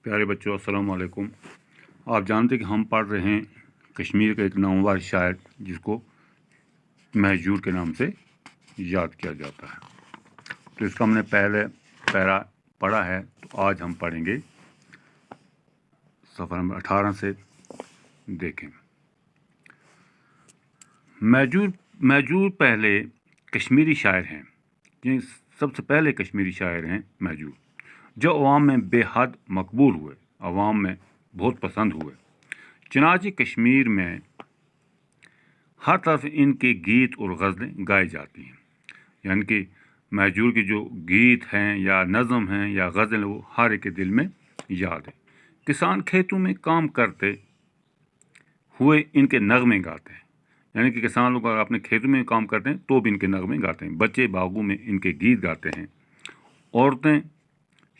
پیارے بچوں السلام علیکم۔ آپ جانتے کہ ہم پڑھ رہے ہیں کشمیر کا ایک نامور شاعر جس کو مہجور کے نام سے یاد کیا جاتا ہے، تو اس کا ہم نے پہلے پیرا پڑھا ہے، تو آج ہم پڑھیں گے صفحہ نمبر 18 سے۔ دیکھیں، مہجور پہلے کشمیری شاعر ہیں، یہ سب سے پہلے کشمیری شاعر ہیں مہجور، جو عوام میں بے حد مقبول ہوئے، عوام میں بہت پسند ہوئے۔ چنانچہ کشمیر میں ہر طرف ان کے گیت اور غزلیں گائی جاتی ہیں، یعنی کہ مہجور کے جو گیت ہیں یا نظم ہیں یا غزل وہ ہر ایک کے دل میں یاد ہے۔ کسان کھیتوں میں کام کرتے ہوئے ان کے نغمے گاتے ہیں، یعنی کہ کسان لوگ اگر اپنے کھیتوں میں کام کرتے ہیں تو بھی ان کے نغمے گاتے ہیں۔ بچے باغوں میں ان کے گیت گاتے ہیں۔ عورتیں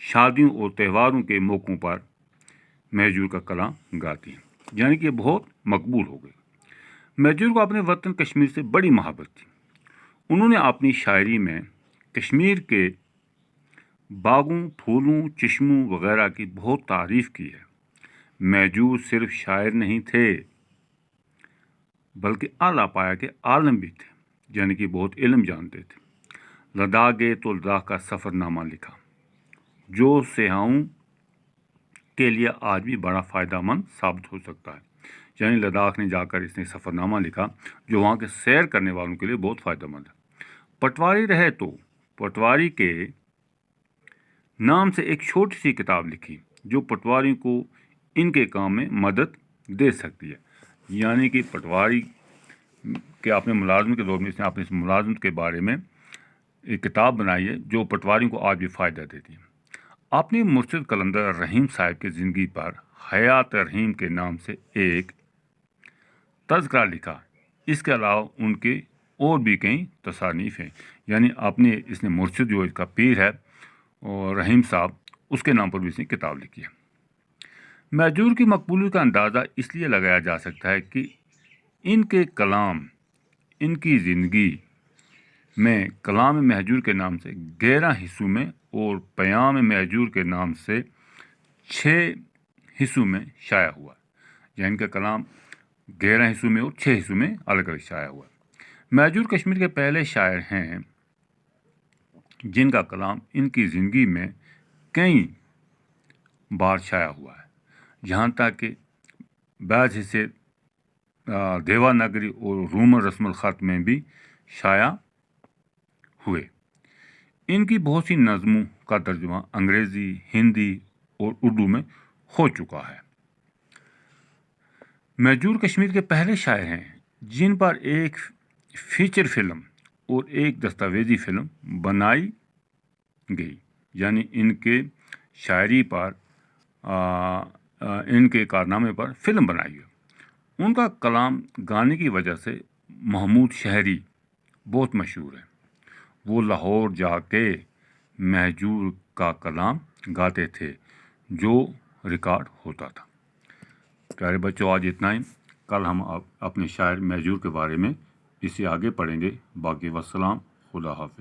شادیوں اور تہواروں کے موقعوں پر مہجور کا کلام گاتی ہیں، یعنی کہ یہ بہت مقبول ہو گئے۔ مہجور کو اپنے وطن کشمیر سے بڑی محبت تھی۔ انہوں نے اپنی شاعری میں کشمیر کے باغوں، پھولوں، چشموں وغیرہ کی بہت تعریف کی ہے۔ مہجور صرف شاعر نہیں تھے بلکہ اعلیٰ پایہ کے عالم بھی تھے، یعنی کہ بہت علم جانتے تھے۔ لداخ گئے تو لداخ کا سفر نامہ لکھا، جو سیاحوں کے لیے آج بھی بڑا فائدہ مند ثابت ہو سکتا ہے، یعنی لداخ نے جا کر اس نے سفر نامہ لکھا جو وہاں کے سیر کرنے والوں کے لیے بہت فائدہ مند ہے۔ پٹواری رہے تو پٹواری کے نام سے ایک چھوٹی سی کتاب لکھی جو پٹواری کو ان کے کام میں مدد دے سکتی ہے، یعنی کہ پٹواری کے اپنے ملازمت کے دور میں اس نے اپنی ملازمت کے بارے میں ایک کتاب بنائی ہے جو پٹواریوں کو آج بھی فائدہ دیتی ہے۔ اپنی مرشد قلندر رحیم صاحب کی زندگی پر حیات رحیم کے نام سے ایک تذکرہ لکھا۔ اس کے علاوہ ان کے اور بھی کئی تصانیف ہیں، یعنی اپنے اس نے مرشد جو اس کا پیر ہے اور رحیم صاحب، اس کے نام پر بھی اس نے کتاب لکھی ہے۔ مہجور کی مقبولیت کا اندازہ اس لیے لگایا جا سکتا ہے کہ ان کے کلام، ان کی زندگی میں کلام مہجور کے نام سے 11 حصوں میں اور پیام مہجور کے نام سے 6 حصوں میں شائع ہوا، یعنی کہ کلام 11 حصوں میں اور 6 حصوں میں الگ الگ شائع ہوا۔ مہجور کشمیر کے پہلے شاعر ہیں جن کا کلام ان کی زندگی میں کئی بار شائع ہوا ہے، جہاں تک کہ بعض حصے دیوناگری اور رومن رسم الخط میں بھی شائع ہوئے۔ ان کی بہت سی نظموں کا ترجمہ انگریزی، ہندی اور اردو میں ہو چکا ہے۔ مہجور کشمیر کے پہلے شاعر ہیں جن پر ایک فیچر فلم اور ایک دستاویزی فلم بنائی گئی، یعنی ان کے شاعری پر ان کے کارنامے پر فلم بنائی گئی۔ ان کا کلام گانے کی وجہ سے محمود شہری بہت مشہور ہے۔ وہ لاہور جا کے مہجور کا کلام گاتے تھے جو ریکارڈ ہوتا تھا۔ پیارے بچوں، آج اتنا ہی۔ کل ہم اپنے شاعر مہجور کے بارے میں اس سے آگے پڑھیں گے۔ باقی والسلام، خدا حافظ۔